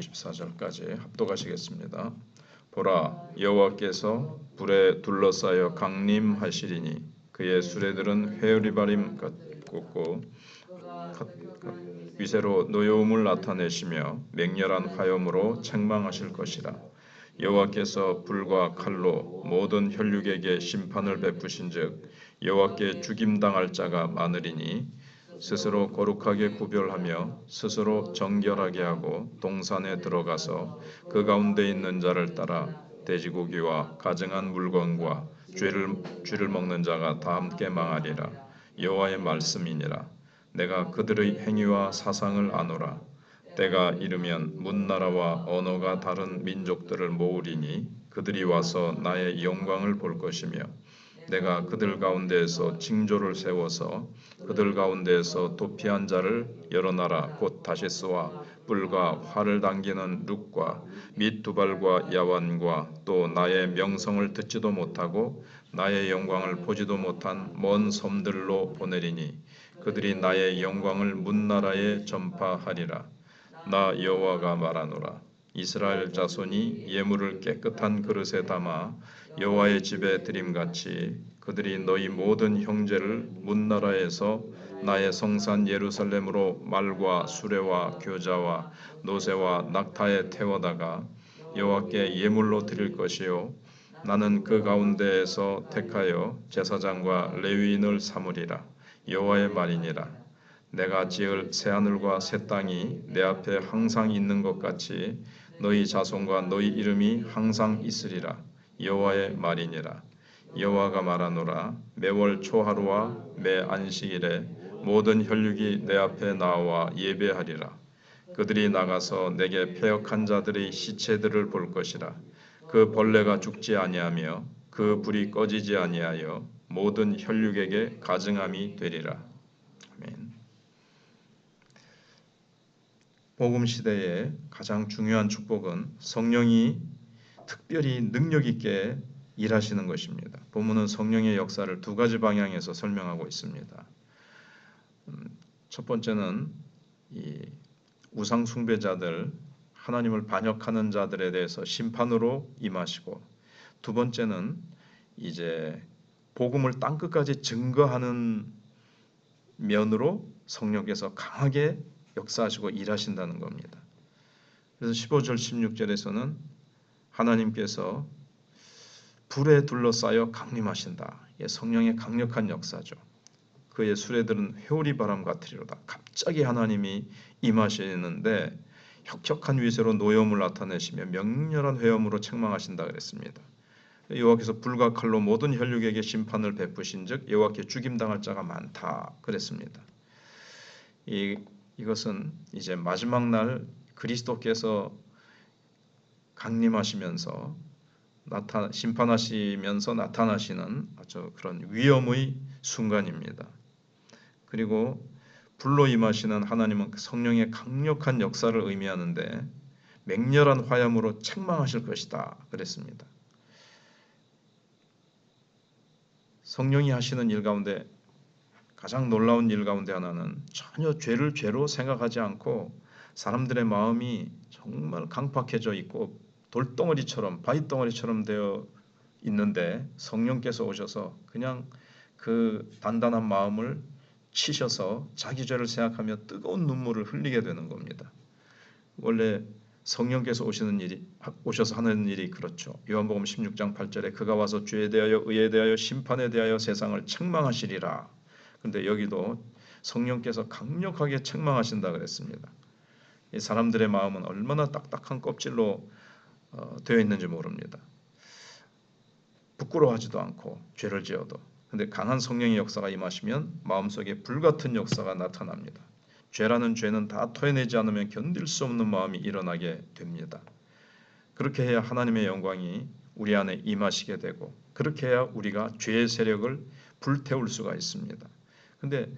24절까지 합독하시겠습니다. 보라, 여호와께서 불에 둘러싸여 강림하시리니 그의 수레들은 회오리바림 같고 위세로 노여움을 나타내시며 맹렬한 화염으로 책망하실 것이라. 여호와께서 불과 칼로 모든 혈육에게 심판을 베푸신즉 여호와께 죽임당할 자가 많으리니 스스로 거룩하게 구별하며 스스로 정결하게 하고 동산에 들어가서 그 가운데 있는 자를 따라 돼지고기와 가증한 물건과 쥐를 먹는 자가 다 함께 망하리라. 여호와의 말씀이니라. 내가 그들의 행위와 사상을 아노라. 때가 이르면 문나라와 언어가 다른 민족들을 모으리니 그들이 와서 나의 영광을 볼 것이며 내가 그들 가운데에서 징조를 세워서 그들 가운데에서 도피한 자를 여러 나라 곧 다시스와 뿔과 활을 당기는 룩과 및 두발과 야완과 또 나의 명성을 듣지도 못하고 나의 영광을 보지도 못한 먼 섬들로 보내리니 그들이 나의 영광을 문나라에 전파하리라. 나 여호와가 말하노라. 이스라엘 자손이 예물을 깨끗한 그릇에 담아 여호와의 집에 드림같이 그들이 너희 모든 형제를 문나라에서 나의 성산 예루살렘으로 말과 수레와 교자와 노새와 낙타에 태워다가 여호와께 예물로 드릴 것이요 나는 그 가운데에서 택하여 제사장과 레위인을 삼으리라. 여호와의 말이니라. 내가 지을 새하늘과 새 땅이 내 앞에 항상 있는 것 같이 너희 자손과 너희 이름이 항상 있으리라. 여호와의 말이니라. 여호와가 말하노라. 매월 초하루와 매 안식일에 모든 혈육이 내 앞에 나와 예배하리라. 그들이 나가서 내게 패역한 자들의 시체들을 볼 것이라. 그 벌레가 죽지 아니하며 그 불이 꺼지지 아니하여 모든 혈육에게 가증함이 되리라. 아멘. 복음 시대의 가장 중요한 축복은 성령이 특별히 능력 있게 일하시는 것입니다. 본문은 성령의 역사를 두 가지 방향에서 설명하고 있습니다. 첫 번째는 이 우상 숭배자들, 하나님을 반역하는 자들에 대해서 심판으로 임하시고, 두 번째는 이제 복음을 땅 끝까지 증거하는 면으로 성령께서 강하게 역사하시고 일하신다는 겁니다. 그래서 15절 16절에서는 하나님께서 불에 둘러싸여 강림하신다. 성령의 강력한 역사죠. 그의 수레들은 회오리 바람 같으리로다. 갑자기 하나님이 임하시는데 혁혁한 위세로 노여움을 나타내시며 명렬한 회염으로 책망하신다 그랬습니다. 여호와께서 불과 칼로 모든 혈육에게 심판을 베푸신즉 여호와께 죽임당할 자가 많다 그랬습니다. 이것은 이제 마지막 날 그리스도께서 강림하시면서 심판하시면서 나타나시는 아주 그런 위엄의 순간입니다. 그리고 불로 임하시는 하나님은 성령의 강력한 역사를 의미하는데 맹렬한 화염으로 책망하실 것이다 그랬습니다. 성령이 하시는 일 가운데 가장 놀라운 일 가운데 하나는 전혀 죄를 죄로 생각하지 않고 사람들의 마음이 정말 강팍해져 있고 돌덩어리처럼 바위덩어리처럼 되어 있는데 성령께서 오셔서 그냥 그 단단한 마음을 치셔서 자기 죄를 생각하며 뜨거운 눈물을 흘리게 되는 겁니다. 원래 성령께서 오셔서 하는 일이 그렇죠. 요한복음 16장 8절에 그가 와서 죄에 대하여 의에 대하여 심판에 대하여 세상을 책망하시리라. 그런데 여기도 성령께서 강력하게 책망하신다 그랬습니다. 이 사람들의 마음은 얼마나 딱딱한 껍질로 되어 있는지 모릅니다. 부끄러워하지도 않고 죄를 지어도. 그런데 강한 성령의 역사가 임하시면 마음속에 불같은 역사가 나타납니다. 죄라는 죄는 다 토해내지 않으면 견딜 수 없는 마음이 일어나게 됩니다. 그렇게 해야 하나님의 영광이 우리 안에 임하시게 되고 그렇게 해야 우리가 죄의 세력을 불태울 수가 있습니다. 그런데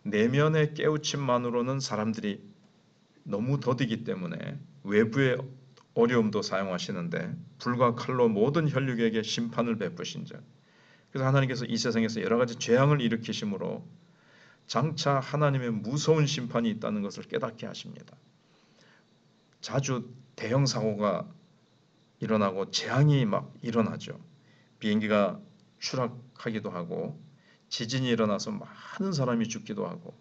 내면의 깨우침만으로는 사람들이 너무 더디기 때문에 외부의 어려움도 사용하시는데 불과 칼로 모든 혈육에게 심판을 베푸신 자. 그래서 하나님께서 이 세상에서 여러 가지 재앙을 일으키심으로 장차 하나님의 무서운 심판이 있다는 것을 깨닫게 하십니다. 자주 대형 사고가 일어나고 재앙이 막 일어나죠. 비행기가 추락하기도 하고 지진이 일어나서 많은 사람이 죽기도 하고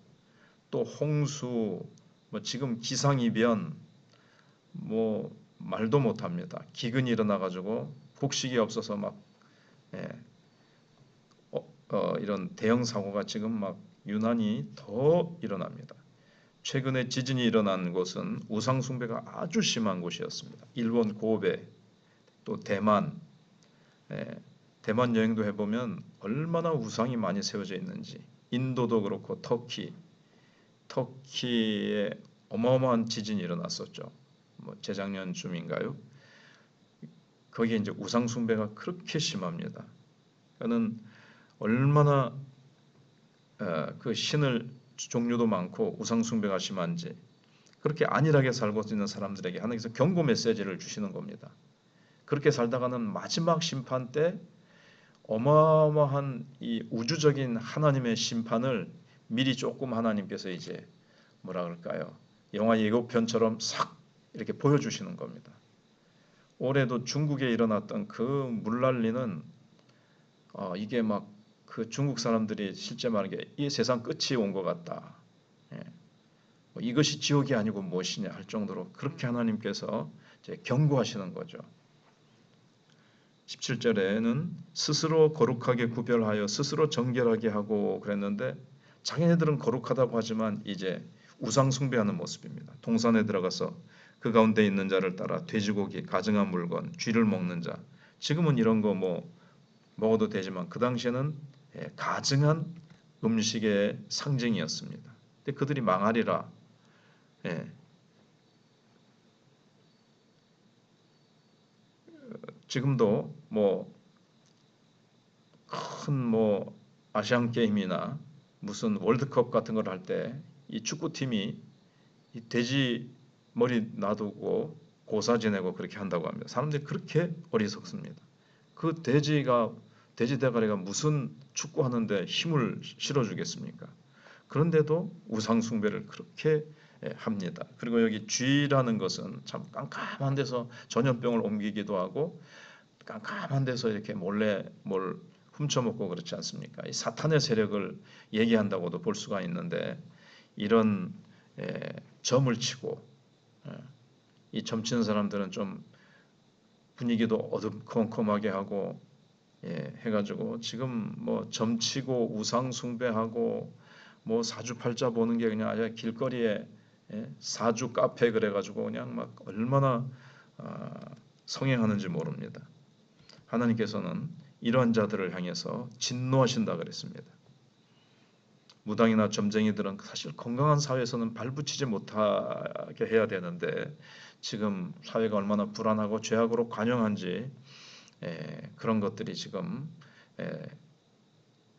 또 홍수, 뭐 지금 기상이변 뭐 말도 못합니다. 기근이 일어나가지고 곡식이 없어서 막 예, 이런 대형 사고가 지금 막 유난히 더 일어납니다. 최근에 지진이 일어난 곳은 우상 숭배가 아주 심한 곳이었습니다. 일본 고베, 또 대만, 예, 대만 여행도 해보면 얼마나 우상이 많이 세워져 있는지, 인도도 그렇고 터키에 어마어마한 지진이 일어났었죠. 뭐 재작년쯤인가요? 거기에 이제 우상 숭배가 그렇게 심합니다. 그는 얼마나 그 신을 종류도 많고 우상 숭배가 심한지 그렇게 안일하게 살고 있는 사람들에게 하나님께서 경고 메시지를 주시는 겁니다. 그렇게 살다가는 마지막 심판 때 어마어마한 이 우주적인 하나님의 심판을 미리 조금 하나님께서 이제 뭐라 그럴까요? 영화 예고편처럼 싹 이렇게 보여주시는 겁니다. 올해도 중국에 일어났던 그 물난리는 이게 막 그 중국 사람들이 실제 말하는 게 이 세상 끝이 온 것 같다. 예. 뭐 이것이 지옥이 아니고 무엇이냐 할 정도로 그렇게 하나님께서 이제 경고하시는 거죠. 17절에는 스스로 거룩하게 구별하여 스스로 정결하게 하고 그랬는데 자기네들은 거룩하다고 하지만 이제 우상 숭배하는 모습입니다. 동산에 들어가서 그 가운데 있는 자를 따라 돼지고기, 가증한 물건, 쥐를 먹는 자. 지금은 이런 거 뭐 먹어도 되지만 그 당시에는 가증한 음식의 상징이었습니다. 근데 그들이 망하리라. 예, 지금도 뭐 큰 뭐 아시안 게임이나 무슨 월드컵 같은 걸 할 때 이 축구팀이 이 돼지 머리 놔두고 고사 지내고 그렇게 한다고 합니다. 사람들이 그렇게 어리석습니다. 그 돼지 대가리가 무슨 축구하는데 힘을 실어주겠습니까? 그런데도 우상 숭배를 그렇게 합니다. 그리고 여기 쥐라는 것은 참 깜깜한 데서 전염병을 옮기기도 하고 깜깜한 데서 이렇게 몰래 뭘 훔쳐먹고 그렇지 않습니까? 이 사탄의 세력을 얘기한다고도 볼 수가 있는데 이런 점을 치고 이 점치는 사람들은 좀 분위기도 어두컴컴하게 하고 해가지고 지금 뭐 점치고 우상 숭배하고 뭐 사주팔자 보는 게 그냥 아예 길거리에 사주 카페 그래가지고 그냥 막 얼마나 성행하는지 모릅니다. 하나님께서는 이러한 자들을 향해서 진노하신다 그랬습니다. 무당이나 점쟁이들은 사실 건강한 사회에서는 발붙이지 못하게 해야 되는데 지금 사회가 얼마나 불안하고 죄악으로 관영한지 그런 것들이 지금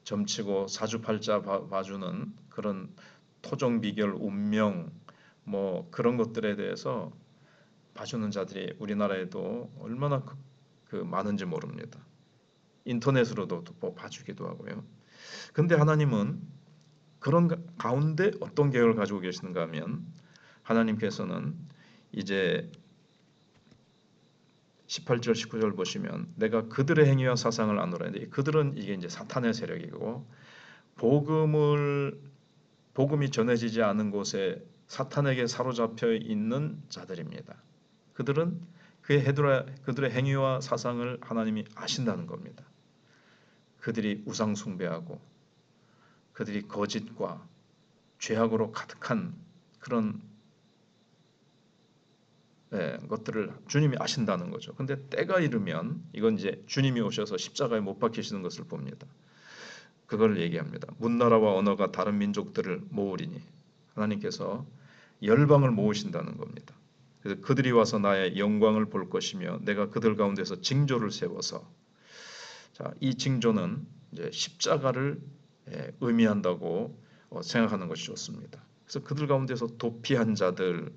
점치고 사주팔자 봐주는 그런 토종비결 운명 뭐 그런 것들에 대해서 봐주는 자들이 우리나라에도 얼마나 그 많은지 모릅니다. 인터넷으로도 뭐 봐주기도 하고요. 근데 하나님은 그런 가운데 어떤 계획을 가지고 계시는가 하면 하나님께서는 이제 18절 19절 보시면 내가 그들의 행위와 사상을 아노라 했는데 그들은 이게 이제 사탄의 세력이고 복음이 전해지지 않은 곳에 사탄에게 사로잡혀 있는 자들입니다. 그들은 그들의 행위와 사상을 하나님이 아신다는 겁니다. 그들이 우상 숭배하고 그들이 거짓과 죄악으로 가득한 그런 것들을 주님이 아신다는 거죠. 근데 때가 이르면 이건 이제 주님이 오셔서 십자가에 못 박히시는 것을 봅니다. 그걸 얘기합니다. 문나라와 언어가 다른 민족들을 모으리니 하나님께서 열방을 모으신다는 겁니다. 그래서 그들이 와서 나의 영광을 볼 것이며 내가 그들 가운데서 징조를 세워서 자, 이 징조는 이제 십자가를 의미한다고 생각하는 것이 좋습니다. 그래서 그들 가운데서 도피한 자를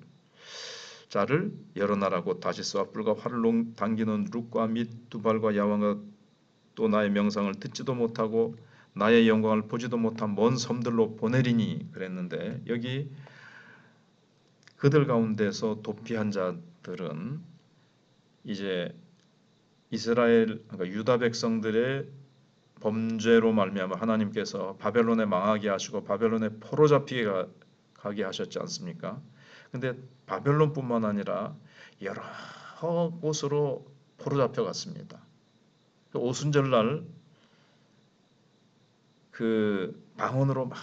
여러 나라고 다시스와 뿔과 활을 당기는 룩과 및 두발과 야왕과 또 나의 명상을 듣지도 못하고 나의 영광을 보지도 못한 먼 섬들로 보내리니 그랬는데 여기 그들 가운데서 도피한 자 백성들은 이제 이스라엘 그러니까 유다 백성들의 범죄로 말미암아 하나님께서 바벨론에 망하게 하시고 바벨론에 포로 잡히게 가게 하셨지 않습니까? 근데 바벨론뿐만 아니라 여러 곳으로 포로 잡혀갔습니다. 그 오순절날 그 방언으로 막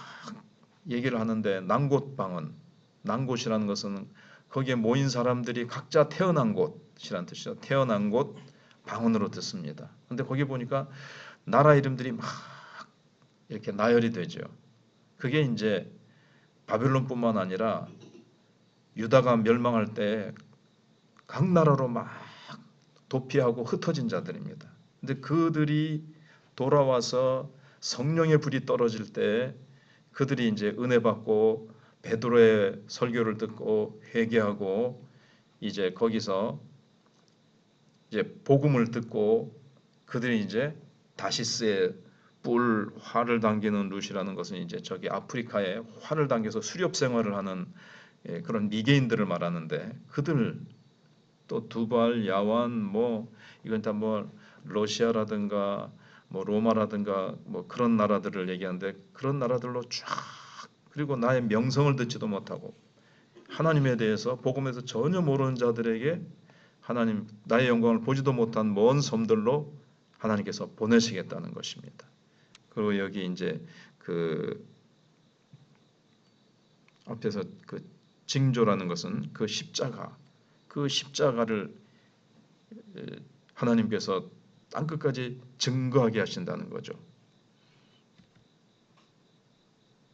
얘기를 하는데 난곳 방언, 난곳이라는 것은 거기에 모인 사람들이 각자 태어난 곳이라는 뜻이죠. 태어난 곳 방언으로 듣습니다. 근데 거기 보니까 나라 이름들이 막 이렇게 나열이 되죠. 그게 이제 바벨론뿐만 아니라 유다가 멸망할 때 각 나라로 막 도피하고 흩어진 자들입니다. 근데 그들이 돌아와서 성령의 불이 떨어질 때 그들이 이제 은혜 받고 베드로의 설교를 듣고 회개하고 이제 거기서 이제 복음을 듣고 그들이 이제 다시스에 뿔 활을 당기는 룻이라는 것은 이제 저기 아프리카에 활을 당겨서 수렵 생활을 하는 그런 미개인들을 말하는데 그들 또 두발, 야완 뭐 이건 다 뭐 러시아라든가 뭐 로마라든가 뭐 그런 나라들을 얘기하는데 그런 나라들로 쫙 그리고 나의 명성을 듣지도 못하고 하나님에 대해서 복음에서 전혀 모르는 자들에게 하나님 나의 영광을 보지도 못한 먼 섬들로 하나님께서 보내시겠다는 것입니다. 그리고 여기 이제 그 앞에서 그 징조라는 것은 그 십자가를 하나님께서 땅끝까지 증거하게 하신다는 거죠.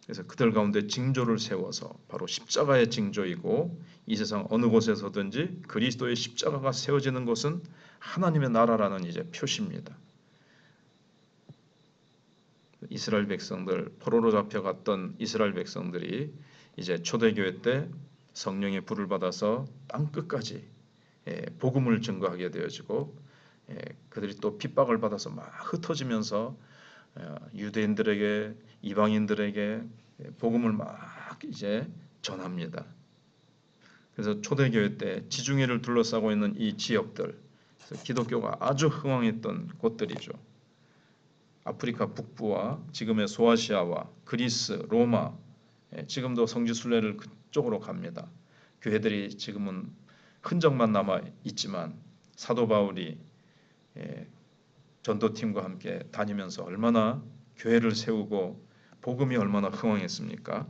그래서 그들 가운데 징조를 세워서 바로 십자가의 징조이고 이 세상 어느 곳에서든지 그리스도의 십자가가 세워지는 곳은 하나님의 나라라는 이제 표시입니다. 이스라엘 백성들 포로로 잡혀갔던 이스라엘 백성들이 이제 초대교회 때 성령의 불을 받아서 땅 끝까지 복음을 증거하게 되어지고 그들이 또 핍박을 받아서 막 흩어지면서 유대인들에게 이방인들에게 복음을 막 이제 전합니다. 그래서 초대교회 때 지중해를 둘러싸고 있는 이 지역들 기독교가 아주 흥왕했던 곳들이죠. 아프리카 북부와 지금의 소아시아와 그리스, 로마 지금도 성지 순례를 그쪽으로 갑니다. 교회들이 지금은 흔적만 남아 있지만 사도 바울이 전도팀과 함께 다니면서 얼마나 교회를 세우고 복음이 얼마나 흥왕했습니까?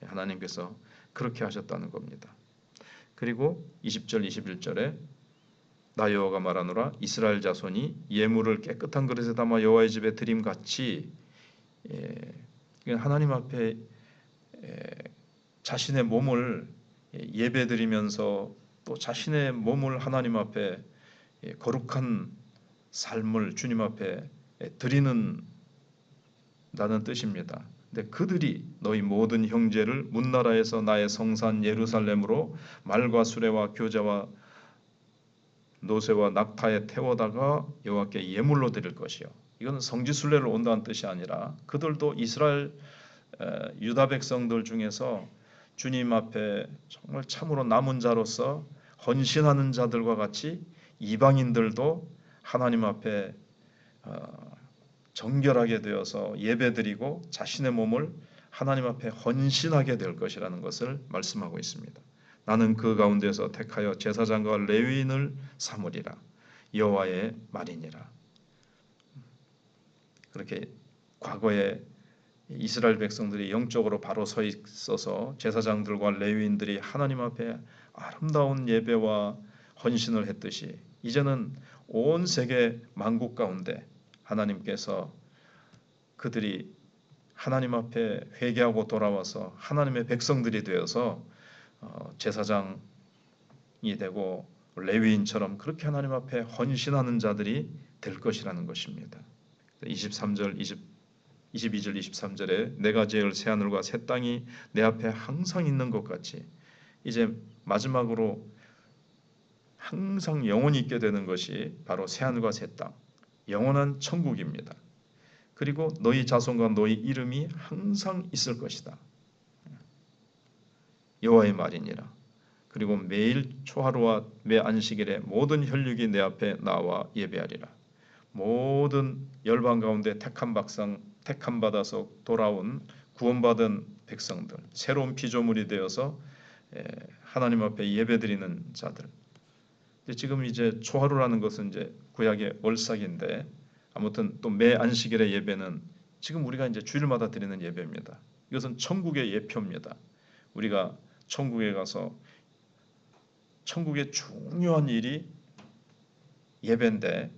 하나님께서 그렇게 하셨다는 겁니다. 그리고 20절 21절에 나 여호와가 말하노라 이스라엘 자손이 예물을 깨끗한 그릇에 담아 여호와의 집에 드림같이 하나님 앞에 자신의 몸을 예배드리면서 또 자신의 몸을 하나님 앞에 거룩한 삶을 주님 앞에 드리는 다는 뜻입니다. 근데 그들이 너희 모든 형제를 문나라에서 나의 성산 예루살렘으로 말과 수레와 교제와 노새와 낙타에 태워다가 여호와께 예물로 드릴 것이요. 이건 성지 순례를 온다는 뜻이 아니라 그들도 이스라엘 유다 백성들 중에서 주님 앞에 정말 참으로 남은 자로서 헌신하는 자들과 같이 이방인들도 하나님 앞에 정결하게 되어서 예배드리고 자신의 몸을 하나님 앞에 헌신하게 될 것이라는 것을 말씀하고 있습니다. 나는 그 가운데서 택하여 제사장과 레위인을 삼으리라. 여호와의 말이니라. 그렇게 과거에 이스라엘 백성들이 영적으로 바로 서 있어서 제사장들과 레위인들이 하나님 앞에 아름다운 예배와 헌신을 했듯이 이제는 온 세계 만국 가운데 하나님께서 그들이 하나님 앞에 회개하고 돌아와서 하나님의 백성들이 되어서 제사장이 되고 레위인처럼 그렇게 하나님 앞에 헌신하는 자들이 될 것이라는 것입니다. 22절 23절에 내가 지을 새 하늘과 새 땅이 내 앞에 항상 있는 것 같이 이제 마지막으로 항상 영원히 있게 되는 것이 바로 새 하늘과 새 땅, 영원한 천국입니다. 그리고 너희 자손과 너희 이름이 항상 있을 것이다. 여호와의 말이니라. 그리고 매일 초하루와 매 안식일에 모든 혈육이 내 앞에 나와 예배하리라. 모든 열방 가운데 택함 받아서 돌아온 구원받은 백성들, 새로운 피조물이 되어서 하나님 앞에 예배드리는 자들. 지금 이제 초하루라는 것은 이제 구약의 월삭인데, 아무튼 또 매 안식일의 예배는 지금 우리가 이제 주일마다 드리는 예배입니다. 이것은 천국의 예표입니다. 우리가 천국에 가서 천국의 중요한 일이 예배인데,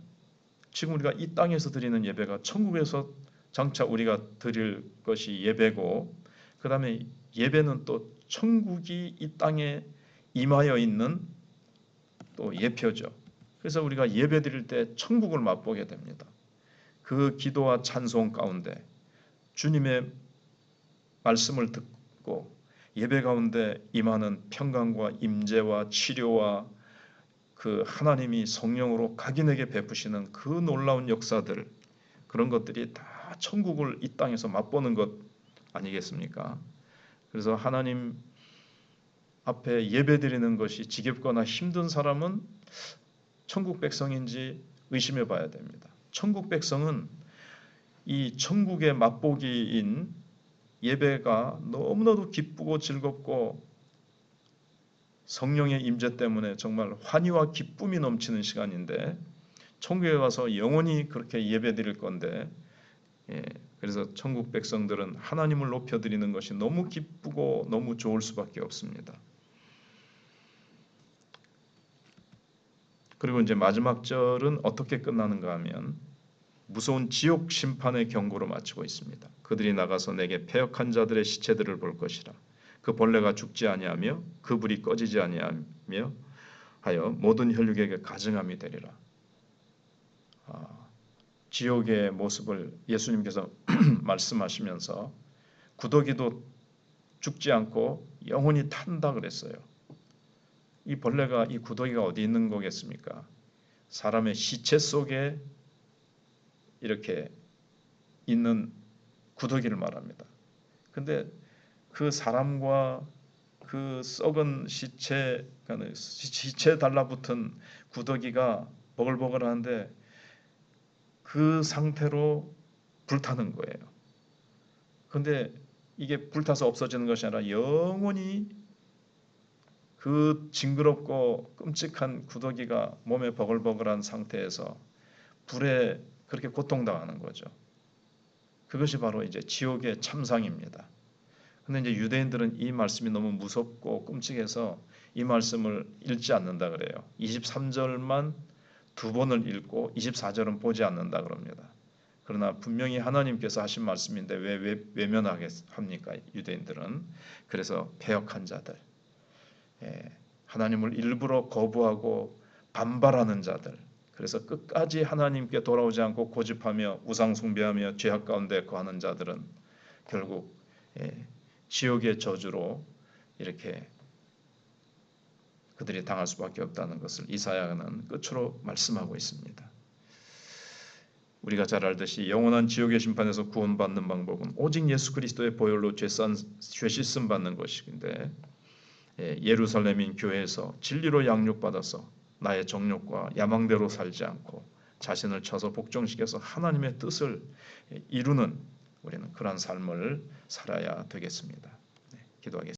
지금 우리가 이 땅에서 드리는 예배가 천국에서 장차 우리가 드릴 것이 예배고, 그 다음에 예배는 또 천국이 이 땅에 임하여 있는 또 예표죠. 그래서 우리가 예배 드릴 때 천국을 맛보게 됩니다. 그 기도와 찬송 가운데 주님의 말씀을 듣고 예배 가운데 임하는 평강과 임재와 치료와 그 하나님이 성령으로 각인에게 베푸시는 그 놀라운 역사들, 그런 것들이 다 천국을 이 땅에서 맛보는 것 아니겠습니까? 그래서 하나님 앞에 예배드리는 것이 지겹거나 힘든 사람은 천국 백성인지 의심해 봐야 됩니다. 천국 백성은 이 천국의 맛보기인 예배가 너무나도 기쁘고 즐겁고 성령의 임재 때문에 정말 환희와 기쁨이 넘치는 시간인데, 천국에 가서 영원히 그렇게 예배드릴 건데, 그래서 천국 백성들은 하나님을 높여드리는 것이 너무 기쁘고 너무 좋을 수밖에 없습니다. 그리고 이제 마지막 절은 어떻게 끝나는가 하면 무서운 지옥 심판의 경고로 마치고 있습니다. 그들이 나가서 내게 패역한 자들의 시체들을 볼 것이라. 그 벌레가 죽지 아니하며 그 불이 꺼지지 아니하며 하여 모든 혈육에게 가증함이 되리라. 지옥의 모습을 예수님께서 말씀하시면서 구더기도 죽지 않고 영원히 탄다 그랬어요. 이 벌레가, 이 구더기가 어디 있는 거겠습니까? 사람의 시체 속에 이렇게 있는 구더기를 말합니다. 근데 그 사람과 그 썩은 시체 달라붙은 구더기가 버글버글하는데 그 상태로 불타는 거예요. 근데 이게 불타서 없어지는 것이 아니라 영원히 그 징그럽고 끔찍한 구더기가 몸에 버글버글한 상태에서 불에 그렇게 고통당하는 거죠. 그것이 바로 이제 지옥의 참상입니다. 근데 이제 유대인들은 이 말씀이 너무 무섭고 끔찍해서 이 말씀을 읽지 않는다 그래요. 23절만 2번을 읽고 24절은 보지 않는다 그럽니다. 그러나 분명히 하나님께서 하신 말씀인데 왜 외면하게 합니까? 유대인들은. 그래서 패역한 자들, 하나님을 일부러 거부하고 반발하는 자들, 그래서 끝까지 하나님께 돌아오지 않고 고집하며 우상 숭배하며 죄악 가운데 거하는 자들은 결국 지옥의 저주로 이렇게 그들이 당할 수밖에 없다는 것을 이사야는 끝으로 말씀하고 있습니다. 우리가 잘 알듯이 영원한 지옥의 심판에서 구원받는 방법은 오직 예수 그리스도의 보혈로 죄 씻음 받는 것인데, 예루살렘인 교회에서 진리로 양육받아서 나의 정욕과 야망대로 살지 않고 자신을 쳐서 복종시켜서 하나님의 뜻을 이루는 우리는 그러한 삶을 살아야 되겠습니다. 기도하겠습니다.